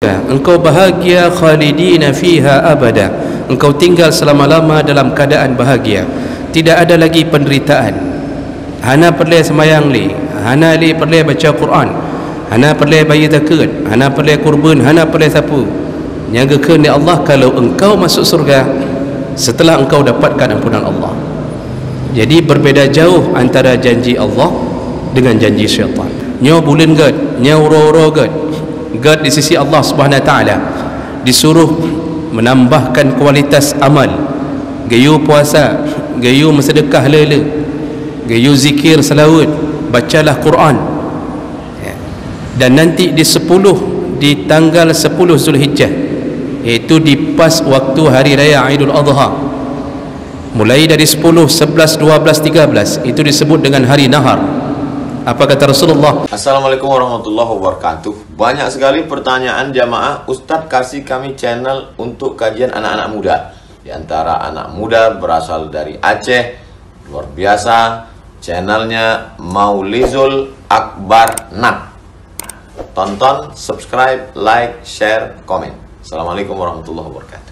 engkau bahagia khalidina fiha abada, engkau tinggal selama-lama dalam keadaan bahagia, tidak ada lagi penderitaan. Hana perlu semayang li, hana li perlu baca Quran, hana perlu bayi zakat, hana perlu kurban, hana perlu sapu. Nyagakan ni Allah kalau engkau masuk surga setelah engkau dapatkan ampunan Allah. Jadi berbeza jauh antara janji Allah dengan janji syaitan. Nyo bulan gad, nyo uro-uro gad di sisi Allah Subhanahu Wa Taala, disuruh menambahkan kualitas amal, gayu puasa, gayu bersedekah lela, gayu zikir selawat, bacalah Quran. Dan nanti di tanggal 10 Zulhijjah, iaitu di pas waktu hari raya Aidul Adha, mulai dari 10, 11, 12, 13 itu disebut dengan hari nahar. Apa kata Rasulullah? Assalamualaikum warahmatullahi wabarakatuh. Banyak sekali pertanyaan jamaah, Ustadz kasih kami channel untuk kajian anak-anak muda. Di antara anak muda berasal dari Aceh, luar biasa, channelnya Maulizul Akbar Nak. Tonton, subscribe, like, share, komen. Assalamualaikum warahmatullahi wabarakatuh.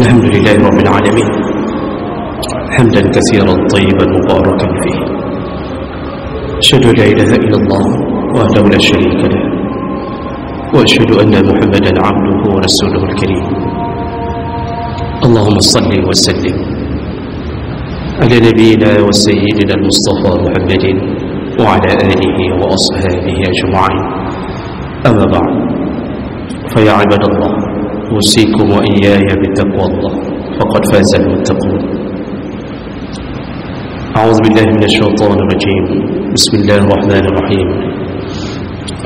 Alhamdulillah Rabbil Alamin, hamdan katsiran tayyiban mubarakan fihi, asyhadu la ilaha illallah wahdahu la syarika lah, wa asyhadu anna Muhammadan abduhu wa rasuluhu al-karim. Allahumma salli wa sallim ala nabiyyina wa sayyidina al-Mustafa Muhammadin wa ala alihi wa ashabihi ajma'in. Amma ba'd, fa ya ibadallah, أوصيكم وإياي بتقوى الله فقد فاز المتقون. أعوذ بالله من الشيطان الرجيم. بسم الله الرحمن الرحيم.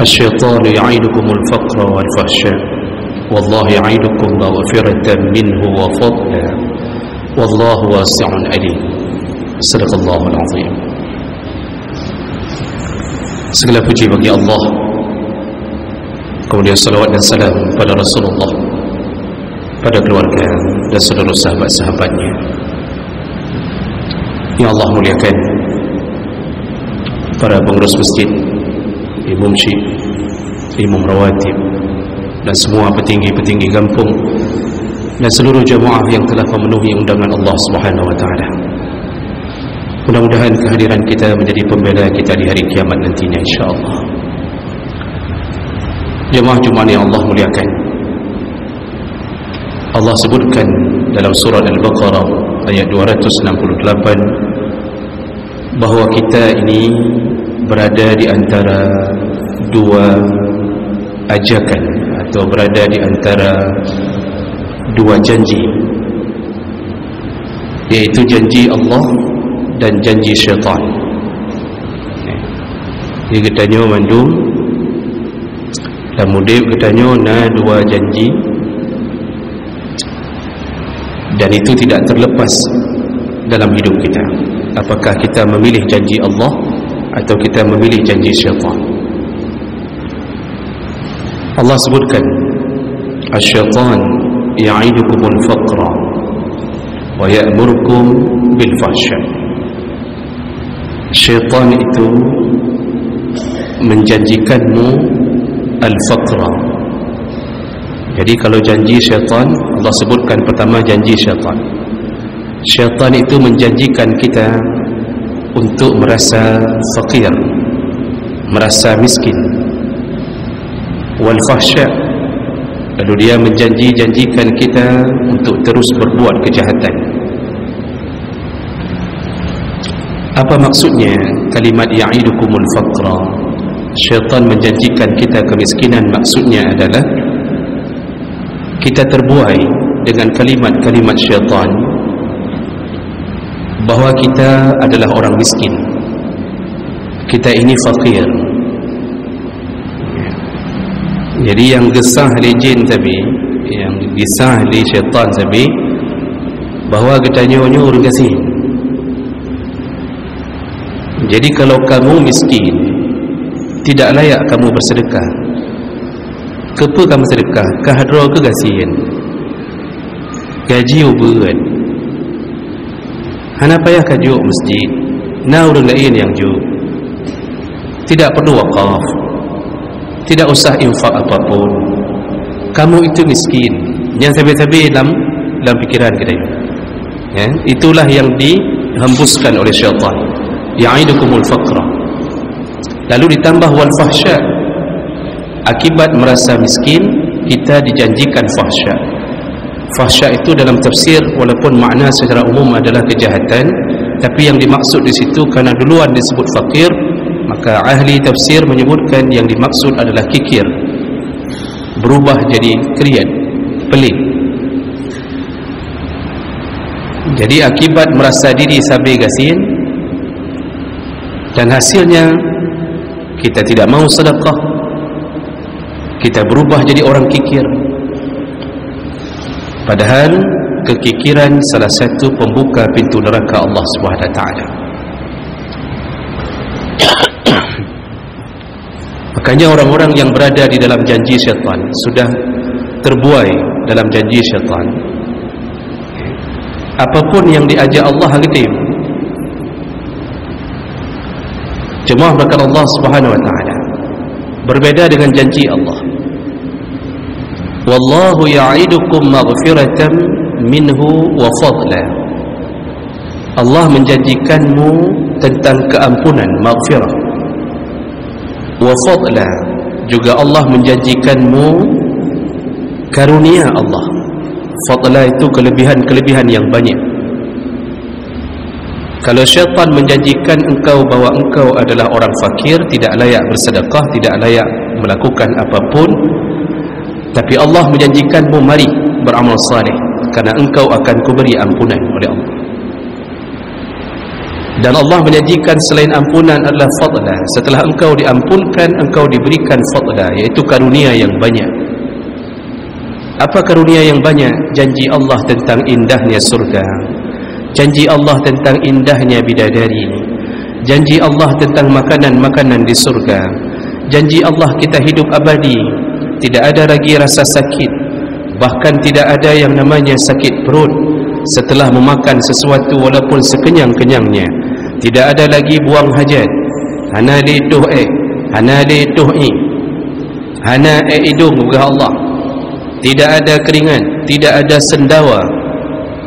الشيطان يعيدكم الفقر والفحشاء والله يعيدكم مغفرة منه وفضلا والله واسع عليم. صدق الله العظيم. Segala puji bagi Allah, kemudian salawat dan salam pada Rasulullah, pada keluarga dan seluruh sahabat-sahabatnya yang Allah muliakan, para pengurus masjid, imam syekh, imam rawatib, dan semua petinggi-petinggi kampung dan seluruh jemaah yang telah memenuhi undangan Allah Subhanahu Wa Taala. Mudah-mudahan kehadiran kita menjadi pembela kita di hari kiamat nantinya, insya-Allah. Jemaah-jemaah yang Allah muliakan, Allah sebutkan dalam surah Al-Baqarah ayat 268 bahawa kita ini berada di antara dua ajakan atau berada di antara dua janji, yaitu janji Allah dan janji syaitan. Dia katanya mandum dan mudik katanya na dua janji, dan itu tidak terlepas dalam hidup kita. Apakah kita memilih janji Allah atau kita memilih janji syaitan? Allah sebutkan, asy-syaitan ya'idukumul faqra wa ya'murukum bil fahsya. Syaitan itu menjanjikanmu al-faqra. Jadi kalau janji syaitan, Allah sebutkan pertama janji syaitan. Syaitan itu menjanjikan kita untuk merasa fakir, merasa miskin. Wal fahsya, lalu dia menjanjikan kita untuk terus berbuat kejahatan. Apa maksudnya kalimat ya'idukumul faqra? Syaitan menjanjikan kita kemiskinan, maksudnya adalah kita terbuai dengan kalimat-kalimat syaitan bahawa kita adalah orang miskin, kita ini fakir. Jadi yang gesah li jin tadi, yang gesah li syaitan tadi, bahawa katanya orang kasih. Jadi kalau kamu miskin, tidak layak kamu bersedekah. Kepa kamu sedekah? Kahadra ke kasihan? Gaji uberan. Hana payah kajuk masjid. Na orang lain yang juk. Tidak perlu wakaf. Tidak usah infak apapun. Kamu itu miskin. Yang tabi-tabi dalam fikiran kita. Ya, itulah yang dihembuskan oleh syaitan. Ya'idukumul faqra. Lalu ditambah wal fahsya. Akibat merasa miskin, kita dijanjikan fahsya. Fahsya itu dalam tafsir, walaupun makna secara umum adalah kejahatan, tapi yang dimaksud di situ karena duluan disebut fakir, maka ahli tafsir menyebutkan yang dimaksud adalah kikir, berubah jadi kriat, pelik. Jadi akibat merasa diri sabi gasin, dan hasilnya kita tidak mau sedekah, kita berubah jadi orang kikir. Padahal kekikiran salah satu pembuka pintu neraka Allah Subhanahu wa taala. Makanya orang-orang yang berada di dalam janji syaitan, sudah terbuai dalam janji syaitan, apapun yang diajak Allah hakim. Jemaah berkat Allah Subhanahu wa taala, berbeda dengan janji Allah. Wallahu ya'idukum maghfiratan minhu wa fadla. Allah menjanjikanmu tentang keampunan, maghfirah. Wa fadla, juga Allah menjanjikanmu karunia Allah. Fadla itu kelebihan-kelebihan yang banyak. Kalau syaitan menjanjikan engkau bahawa engkau adalah orang fakir, tidak layak bersedekah, tidak layak melakukan apapun, tapi Allah menjanjikanmu mari beramal saleh, karena engkau akan kuberi ampunan oleh Allah. Dan Allah menjanjikan selain ampunan adalah fadla. Setelah engkau diampunkan, engkau diberikan fadla, iaitu karunia yang banyak. Apa karunia yang banyak? Janji Allah tentang indahnya surga, janji Allah tentang indahnya bidadari, janji Allah tentang makanan-makanan di surga, janji Allah kita hidup abadi, tidak ada lagi rasa sakit, bahkan tidak ada yang namanya sakit perut setelah memakan sesuatu walaupun sekenyang-kenyangnya. Tidak ada lagi buang hajat, hana li tuh hana li tuh hana hidung juga Allah. Tidak ada keringat, tidak ada sendawa,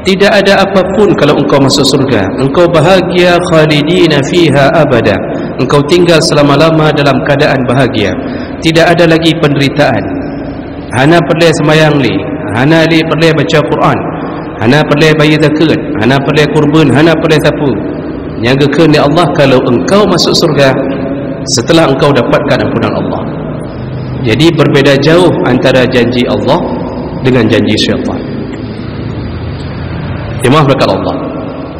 tidak ada apapun. Kalau engkau masuk surga, engkau bahagia, khalidina fiha abada, engkau tinggal selama-lama dalam keadaan bahagia. Tidak ada lagi penderitaan. Hana perlu semayang li, hana li perlu baca Quran, hana perlu bayar zakat, hana perlu kurban, hana perlu sapu. Nyagakan ya Allah kalau engkau masuk surga setelah engkau dapatkan ampunan Allah. Jadi berbeda jauh antara janji Allah dengan janji syaitan. Jemaah berkat Allah,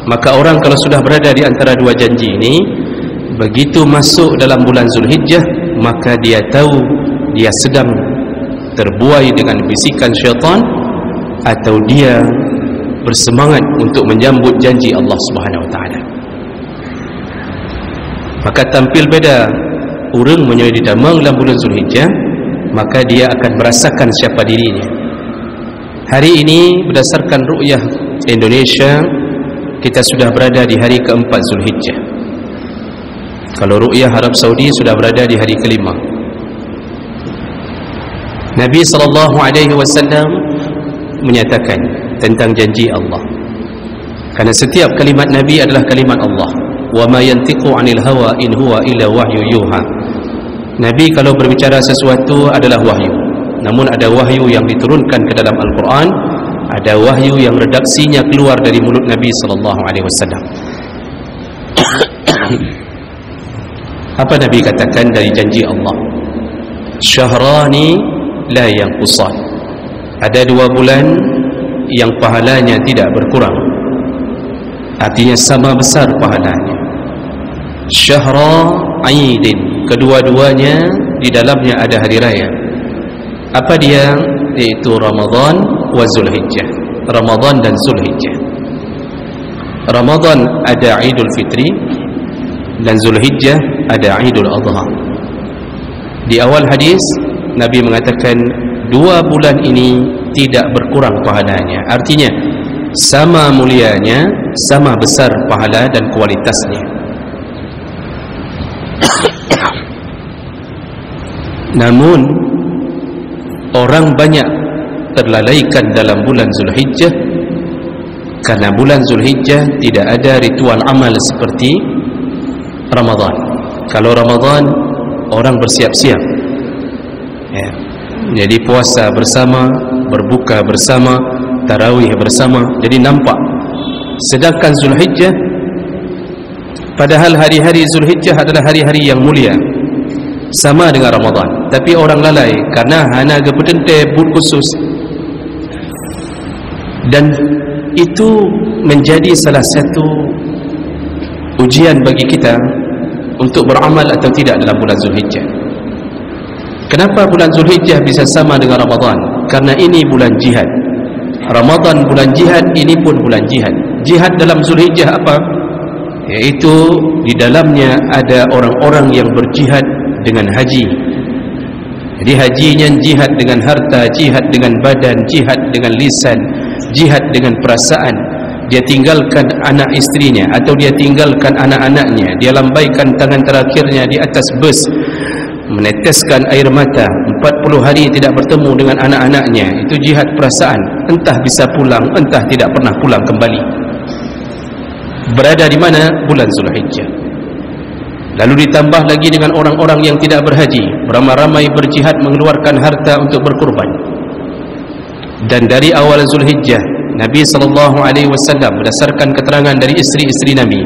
maka orang kalau sudah berada di antara dua janji ini, begitu masuk dalam bulan Zulhijjah, maka dia tahu dia sedang terbuai dengan bisikan syaitan, atau dia bersemangat untuk menyambut janji Allah Subhanahu wa taala. Maka tampil beda orang menjadi damang dalam bulan Zulhijjah, maka dia akan merasakan siapa dirinya. Hari ini berdasarkan ru'yah Indonesia, kita sudah berada di hari keempat Zulhijjah. Kalau ru'yah Arab Saudi sudah berada di hari kelima. Nabi SAW menyatakan tentang janji Allah, karena setiap kalimat Nabi adalah kalimat Allah. Wa ma yantiqu 'anil hawa in huwa illa wahyu yuha. Nabi kalau berbicara sesuatu adalah wahyu. namun ada wahyu yang diturunkan ke dalam Al-Quran, ada wahyu yang redaksinya keluar dari mulut Nabi SAW. Apa Nabi katakan dari janji Allah? Syahrani la yanqusan. Ada 2 bulan yang pahalanya tidak berkurang, artinya sama besar pahalanya. Syahra Aidin, kedua-duanya di dalamnya ada hari raya. Apa dia? Yaitu Ramadan wa Zulhijjah. Ramadan dan Zulhijjah. Ramadan ada Idul Fitri dan Zulhijjah ada Idul Adha. Di awal hadis Nabi mengatakan 2 bulan ini tidak berkurang pahalanya, artinya sama mulianya, sama besar pahala dan kualitasnya. Namun orang banyak terlalaikan dalam bulan Zulhijjah, karena bulan Zulhijjah tidak ada ritual amal seperti Ramadan. Kalau Ramadan orang bersiap-siap, ya, jadi puasa bersama, berbuka bersama, tarawih bersama, jadi nampak. Sedangkan Zulhijjah, padahal hari-hari Zulhijjah adalah hari-hari yang mulia, sama dengan Ramadan, tapi orang lalai karena hana gepedente but khusus. Dan itu menjadi salah satu ujian bagi kita untuk beramal atau tidak dalam bulan Zulhijjah. Kenapa bulan Zulhijjah bisa sama dengan Ramadan? Karena ini bulan jihad. Ramadan bulan jihad, ini pun bulan jihad. Jihad dalam Zulhijjah apa? Yaitu di dalamnya ada orang-orang yang berjihad dengan haji. Jadi hajinya jihad dengan harta, jihad dengan badan, jihad dengan lisan, jihad dengan perasaan. Dia tinggalkan anak istrinya atau dia tinggalkan anak-anaknya, dia lambaikan tangan terakhirnya di atas bus, meneteskan air mata, 40 hari tidak bertemu dengan anak-anaknya. Itu jihad perasaan. Entah bisa pulang, entah tidak pernah pulang kembali. Berada di mana? Bulan Zulhijjah. Lalu ditambah lagi dengan orang-orang yang tidak berhaji, beramai-ramai berjihad mengeluarkan harta untuk berkorban. Dan dari awal Zulhijjah, Nabi SAW berdasarkan keterangan dari isteri-isteri Nabi,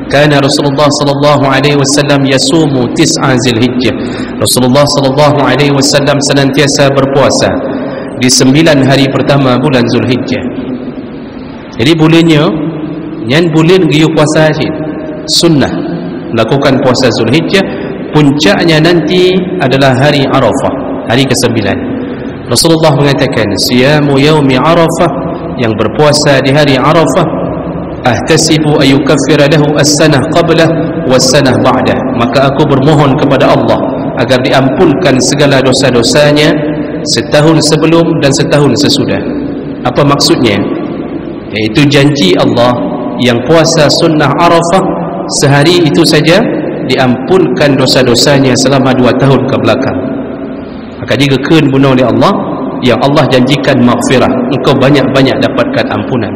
karena Rasulullah SAW yasumu tis'a Zulhijjah. Rasulullah SAW senantiasa berpuasa di 9 hari pertama bulan Zulhijjah. Jadi bulannya nyan bulan giyu puasa sunnah, lakukan puasa Zulhijjah. Puncaknya nanti adalah hari Arafah, hari ke-9. Rasulullah mengatakan, siyamu yaumi Arafah, yang berpuasa di hari Arafah, ahtasibu ayukaffira lahu as-sanah qablah was-sanah ba'dah. Maka aku bermohon kepada Allah agar diampunkan segala dosa-dosanya setahun sebelum dan setahun sesudah. Apa maksudnya? Yaitu janji Allah yang puasa sunnah Arafah sehari itu saja diampunkan dosa-dosanya selama 2 tahun ke belakang. Maka jika keun bunuh oleh Allah, yang Allah janjikan maghfirah, engkau banyak-banyak dapatkan ampunan.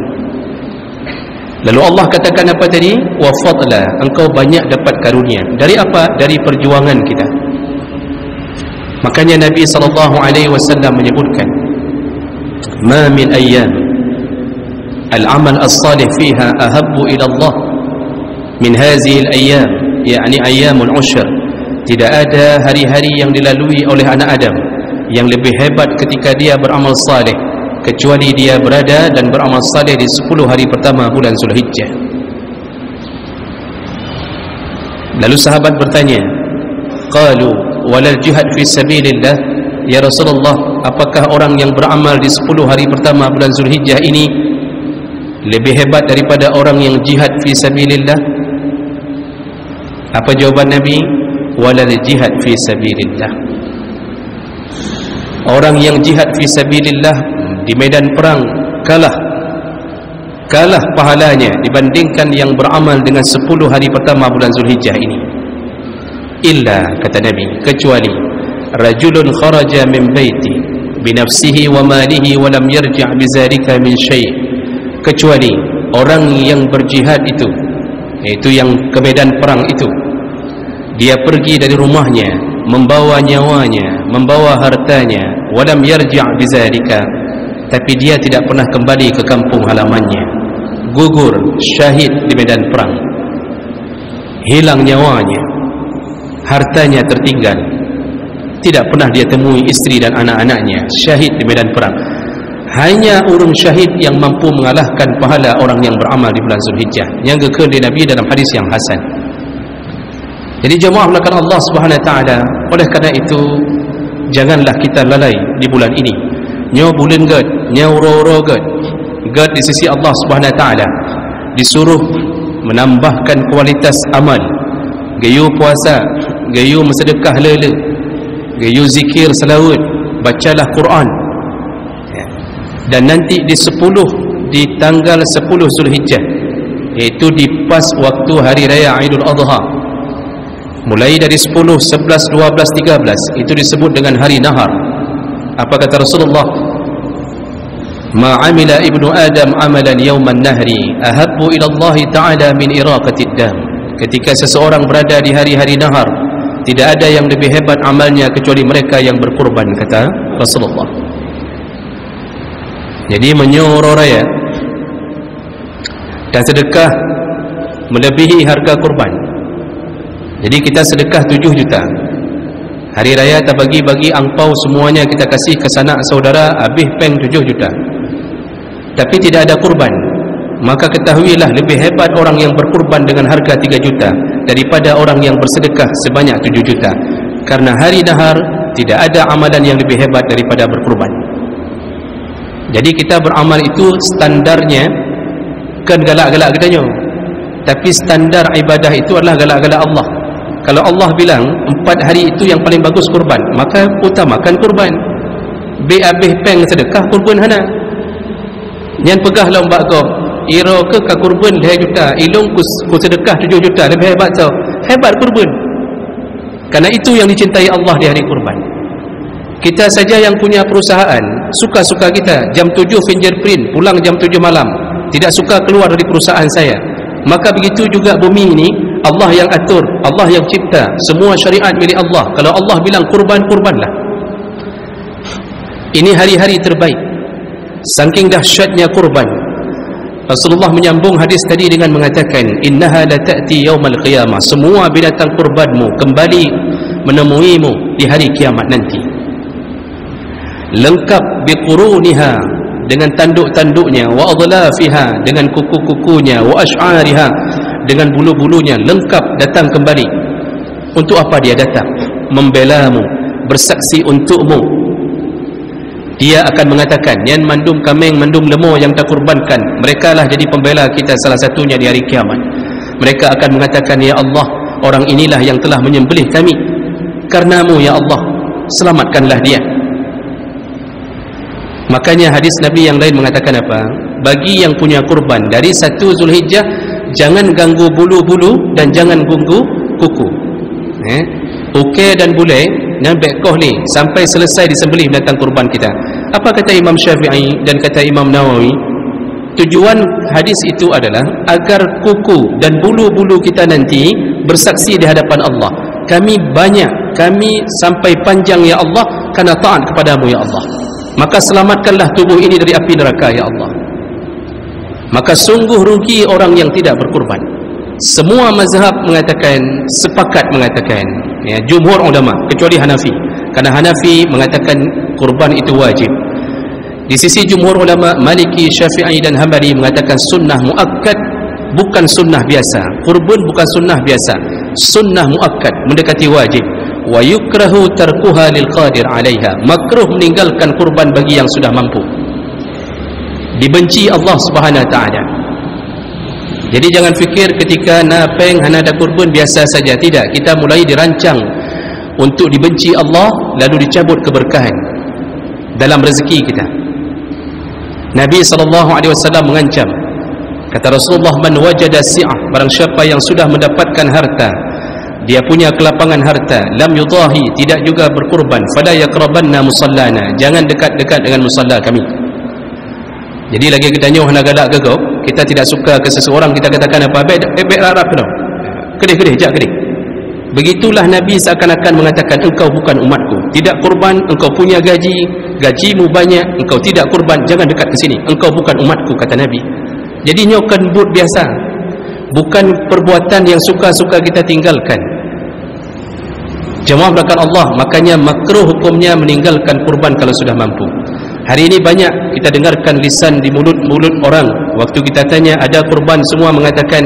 Lalu Allah katakan apa tadi? Wa fadla, engkau banyak dapat karunia. Dari apa? Dari perjuangan kita. Makanya Nabi SAW menyebutkan, ma min ayyam al-amal as-salih fiha ahabbu ila Allah min hazihi al-ayyam, yakni ayyamul ushr. Tidak ada hari-hari yang dilalui oleh anak Adam yang lebih hebat ketika dia beramal saleh kecuali dia berada dan beramal saleh di 10 hari pertama bulan Zulhijjah. Lalu sahabat bertanya, qalu walal jihad fi sabilillah, ya Rasulullah, apakah orang yang beramal di 10 hari pertama bulan Zulhijjah ini lebih hebat daripada orang yang jihad fi sabilillah? Apa jawaban Nabi? Walal jihad fi sabilillah. Orang yang jihad fi sabilillah di medan perang kalah pahalanya dibandingkan yang beramal dengan 10 hari pertama bulan Zulhijjah ini. Illa, kata Nabi, kecuali rajulun kharaja min baiti binafsihi wa malihi wa lam yarji' bizalika min syai'. Kecuali orang yang berjihad itu, yaitu yang ke medan perang itu, dia pergi dari rumahnya membawa nyawanya, membawa hartanya, walam yarji' bizalika, tapi dia tidak pernah kembali ke kampung halamannya, gugur syahid di medan perang, hilang nyawanya, hartanya tertinggal, tidak pernah dia temui isteri dan anak-anaknya, syahid di medan perang. Hanya orang syahid yang mampu mengalahkan pahala orang yang beramal di bulan Zulhijjah, yang kekal di Nabi dalam hadis yang hasan. Jadi jemaah melakukan Allah Subhanahu Wa Taala. Oleh kerana itu, janganlah kita lalai di bulan ini. Nyo bulan gad, nyo ro gad di sisi Allah Subhanahu Wa Taala, disuruh menambahkan kualitas amal, gayu puasa, gayu bersedekah lela, gayu zikir selawat, bacalah Quran. Dan nanti di tanggal 10 Zulhijjah, iaitu di pas waktu hari raya Aidul Adha, mulai dari 10, 11, 12, 13, itu disebut dengan hari nahar. Apa kata Rasulullah? Ma amila ibnu Adam amalan yawman nahri ahabbu ila Allah Ta'ala min iraqatid dam. Ketika seseorang berada di hari-hari nahar, tidak ada yang lebih hebat amalnya kecuali mereka yang berkurban, kata Rasulullah. Jadi menyuruh raya dan sedekah melebihi harga kurban. Jadi kita sedekah 7 juta. Hari raya tak bagi angpau semuanya kita kasih ke sanak saudara, habis peng 7 juta. Tapi tidak ada kurban. Maka ketahuilah lebih hebat orang yang berkurban dengan harga 3 juta daripada orang yang bersedekah sebanyak 7 juta. Karena hari nahar tidak ada amalan yang lebih hebat daripada berkurban. Jadi kita beramal itu standarnya kan galak-galak katanya, tapi standar ibadah itu adalah galak-galak Allah. Kalau Allah bilang 4 hari itu yang paling bagus kurban, maka utamakan kurban. Habis peng sedekah kurban hana. Yang pegah lah mbak kau, ira ke kurban 2 juta, ilung ku sedekah 7 juta, lebih hebat tau. Hebat kurban. Karena itu yang dicintai Allah di hari kurban. Kita saja yang punya perusahaan, suka-suka kita jam 7 fingerprint, pulang jam 7 malam, tidak suka keluar dari perusahaan saya. Maka begitu juga bumi ini, Allah yang atur, Allah yang cipta, semua syariat milik Allah. Kalau Allah bilang kurban, kurbanlah. Ini hari-hari terbaik. Saking dahsyatnya kurban, Rasulullah menyambung hadis tadi dengan mengatakan, innaha la ta'ti yaumal qiyamah. Semua binatang kurbanmu kembali menemuimu di hari kiamat nanti, lengkap biquruniha, dengan tanduk-tanduknya, wa adlafiha, dengan kuku-kukunya, wa ash'ariha, dengan bulu-bulunya, lengkap datang kembali. Untuk apa dia datang? Membelamu, bersaksi untukmu. Dia akan mengatakan, yan mandum kameng, mandum lemo yang tak kurbankan, mereka lah jadi pembela kita salah satunya di hari kiamat. Mereka akan mengatakan, ya Allah, orang inilah yang telah menyembelih kami karenamu ya Allah, selamatkanlah dia. Makanya hadis Nabi yang lain mengatakan apa? Bagi yang punya kurban dari 1 Zulhijjah, jangan ganggu bulu-bulu dan jangan ganggu kuku. Uke dan bule dan bekoh ni sampai selesai disembelih binatang kurban kita. Apa kata Imam Syafi'i dan kata Imam Nawawi? Tujuan hadis itu adalah agar kuku dan bulu-bulu kita nanti bersaksi di hadapan Allah, kami banyak, kami sampai panjang ya Allah karena taat kepadamu ya Allah. Maka selamatkanlah tubuh ini dari api neraka ya Allah. Maka sungguh rugi orang yang tidak berkurban. Semua mazhab mengatakan, sepakat mengatakan, ya, jumhur ulama kecuali Hanafi, karena Hanafi mengatakan kurban itu wajib. Di sisi jumhur ulama Maliki, Syafi'i dan Hambali mengatakan sunnah muakkad, bukan sunnah biasa. Kurban bukan sunnah biasa, sunnah muakkad, mendekati wajib. Wa yukrahu tarkuha lil qadir 'alaiha, makruh meninggalkan kurban bagi yang sudah mampu. Dibenci Allah Subhanahu wa taala. Jadi jangan fikir ketika napeng hana ada kurban biasa saja, tidak. Kita mulai dirancang untuk dibenci Allah lalu dicabut keberkahan dalam rezeki kita. Nabi SAW mengancam, kata Rasulullah, man wajada si'ah, barang siapa yang sudah mendapatkan harta, dia punya kelapangan harta, lam yudahi, tidak juga berkurban, fala yaqrabanna musallana, jangan dekat-dekat dengan musalla kami. Jadi lagi kita nyoh nak galak ke kau, kita tidak suka ke seseorang, kita katakan apa, baik harap kau kedih-kedih, jak kedih. Begitulah Nabi seakan-akan mengatakan, engkau bukan umatku. Tidak kurban, engkau punya gajimu banyak, engkau tidak kurban, jangan dekat ke sini, engkau bukan umatku, kata Nabi. Jadi nyokan but biasa, bukan perbuatan yang suka-suka kita tinggalkan. Jemaah belakang Allah, makanya makruh hukumnya meninggalkan kurban kalau sudah mampu. Hari ini banyak kita dengarkan lisan di mulut-mulut orang. Waktu kita tanya ada kurban, semua mengatakan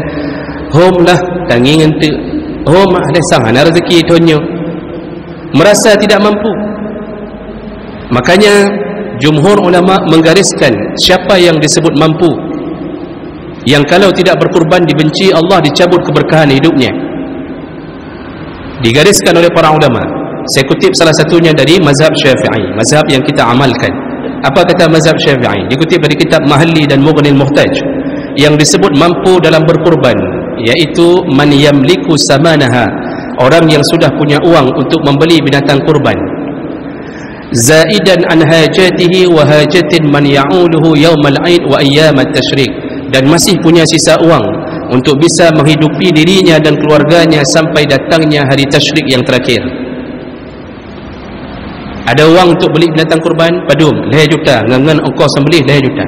hom lah, tanging ente hom ada sahana rezeki tonyo, merasa tidak mampu. Makanya jumhur ulama menggariskan siapa yang disebut mampu, yang kalau tidak berkurban dibenci Allah, dicabut keberkahan hidupnya. Digariskan oleh para ulama. Saya kutip salah satunya dari mazhab Syafi'i, mazhab yang kita amalkan. Apa kata mazhab Syafi'i? Dikutip dari kitab Mahalli dan Mughnil Muhtaj. Yang disebut mampu dalam berkurban, yaitu man yamliku samanaha, orang yang sudah punya uang untuk membeli binatang kurban, zaidan an hajatihi wa hajatin man ya'uluhu yaumal 'aid wa ayyamat tasyrik, dan masih punya sisa uang untuk bisa menghidupi dirinya dan keluarganya sampai datangnya hari tasyrik yang terakhir. Ada uang untuk beli binatang kurban, padum 2 juta, ngangan engkau sembelih 2 juta.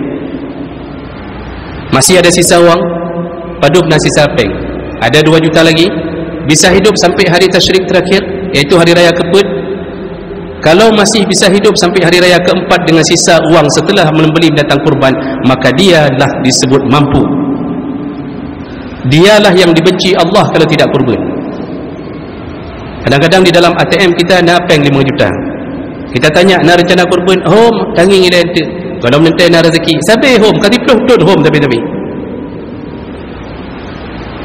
Masih ada sisa uang, padum nasi sapeng, ada 2 juta lagi, bisa hidup sampai hari tasyrik terakhir, iaitu hari raya Keput. Kalau masih bisa hidup sampai hari raya keempat dengan sisa uang setelah membeli binatang kurban, maka dialah disebut mampu. Dialah yang dibenci Allah kalau tidak kurban. Kadang-kadang di dalam ATM kita nak peng 5 juta. Kita tanya nak rencana kurban, home tanging ida ente. Kalau menentai nak rezeki, sampai home kati peluh dun home tapi.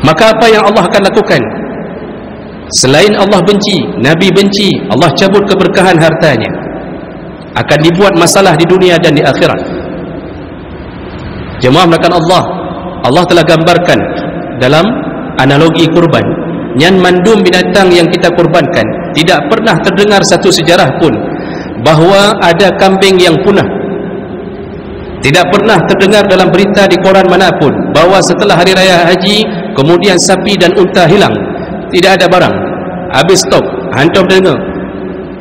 Maka apa yang Allah akan lakukan? Selain Allah benci, Nabi benci, Allah cabut keberkahan hartanya. Akan dibuat masalah di dunia dan di akhirat. Jemaah melakukan Allah telah gambarkan dalam analogi kurban. Nyan mandum binatang yang kita kurbankan, tidak pernah terdengar satu sejarah pun bahawa ada kambing yang punah. Tidak pernah terdengar dalam berita di koran manapun bahawa setelah hari raya haji kemudian sapi dan unta hilang. Tidak ada barang, habis stok, hantar dengar.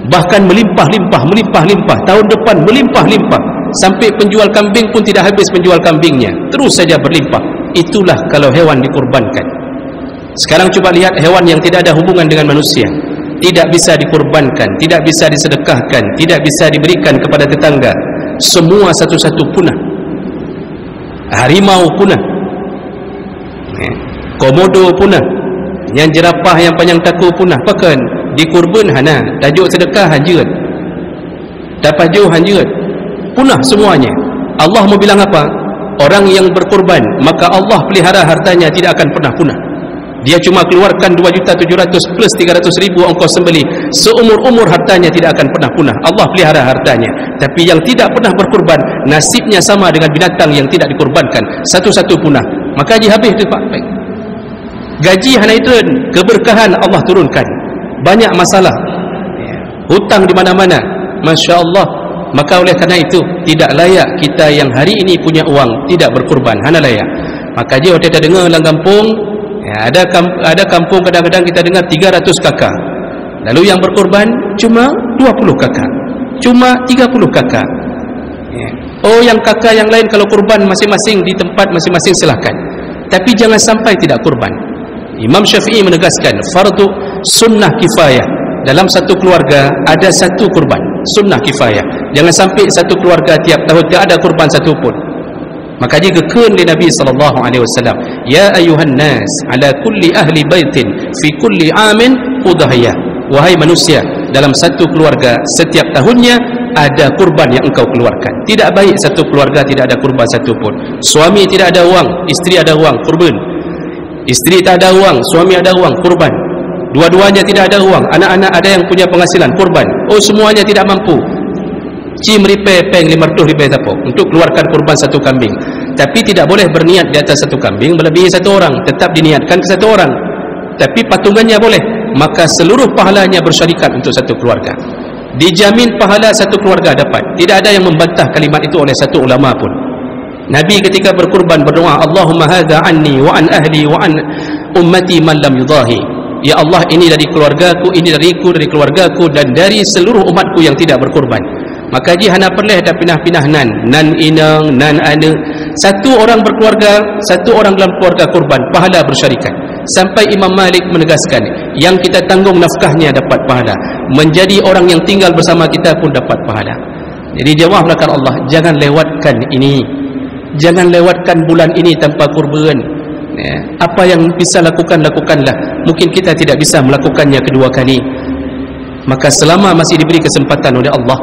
Bahkan melimpah-limpah, tahun depan melimpah-limpah, sampai penjual kambing pun tidak habis menjual kambingnya, terus saja berlimpah. Itulah kalau hewan dikurbankan. Sekarang coba lihat hewan yang tidak ada hubungan dengan manusia, tidak bisa dikurbankan, tidak bisa disedekahkan, tidak bisa diberikan kepada tetangga, semua satu-satu punah. Harimau punah, komodo punah, yang jerapah yang panjang taku punah. Pakan dikurban hana, tajuk sedekah hanjut, dapat jauh hanjut, punah semuanya. Allah mau bilang apa? Orang yang berkurban, maka Allah pelihara hartanya, tidak akan pernah punah. Dia cuma keluarkan 2.700.000 plus 300.000 ongkos sembelih, seumur-umur hartanya tidak akan pernah punah. Allah pelihara hartanya. Tapi yang tidak pernah berkurban, nasibnya sama dengan binatang yang tidak dikurbankan, satu-satu punah. Maka haji habis tu Pak. Gaji hana itu, keberkahan Allah turunkan. Banyak masalah, hutang di mana-mana, Masya Allah. Maka oleh kerana itu tidak layak kita yang hari ini punya uang tidak berkurban, hana layak. Maka je kita dengar dalam kampung, ada kampung kadang-kadang kita dengar 300 kakak, lalu yang berkurban cuma 20 kakak, cuma 30 kakak. Oh, yang kakak yang lain kalau kurban masing-masing di tempat masing-masing silahkan, tapi jangan sampai tidak kurban. Imam Syafi'i menegaskan fardu sunnah kifayah. Dalam satu keluarga ada satu kurban, sunnah kifayah. Jangan sampai satu keluarga tiap tahun tidak ada kurban satu pun. Maka jika kekun di Nabi SAW, ya ayuhan nas ala kulli ahli baitin fi kulli amin udhiyah. Wahai manusia, dalam satu keluarga setiap tahunnya ada kurban yang engkau keluarkan. Tidak baik satu keluarga tidak ada kurban satu pun. Suami tidak ada uang, isteri ada uang, kurban. Isteri tak ada uang, suami ada uang, kurban. Dua-duanya tidak ada uang, anak-anak ada yang punya penghasilan, kurban. Oh, semuanya tidak mampu. Cim ripe peng 500 ribu tapo untuk keluarkan kurban satu kambing. Tapi tidak boleh berniat di atas satu kambing melebihi satu orang, tetap diniatkan ke satu orang. Tapi patungannya boleh, maka seluruh pahalanya bersyarikat untuk satu keluarga. Dijamin pahala satu keluarga dapat. Tidak ada yang membantah kalimat itu oleh satu ulama pun. Nabi ketika berkurban berdoa, Allahumma hadza anni wa an ahli wa an ummati man lam yudahi. ya Allah, ini dari keluargaku, ini dariku, dari keluargaku, dan dari seluruh umatku yang tidak berkorban. Maka ji hana perleh dah pinah-pinah nan inang, nan ana. Satu orang berkeluarga, satu orang dalam keluarga korban, pahala bersyarikat. Sampai Imam Malik menegaskan, yang kita tanggung nafkahnya dapat pahala, menjadi orang yang tinggal bersama kita pun dapat pahala. Jadi jawablah Allah, jangan lewatkan ini, jangan lewatkan bulan ini tanpa kurban. Apa yang bisa lakukanlah. Mungkin kita tidak bisa melakukannya kedua kali, maka selama masih diberi kesempatan oleh Allah,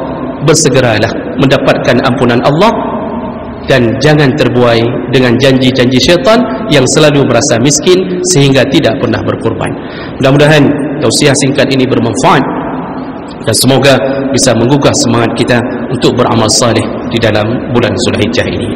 bersegeralah mendapatkan ampunan Allah, dan jangan terbuai dengan janji-janji syaitan yang selalu merasa miskin sehingga tidak pernah berkorban. Mudah-mudahan tausiah singkat ini bermanfaat dan semoga bisa menggugah semangat kita untuk beramal saleh di dalam bulan Zulhijjah ini.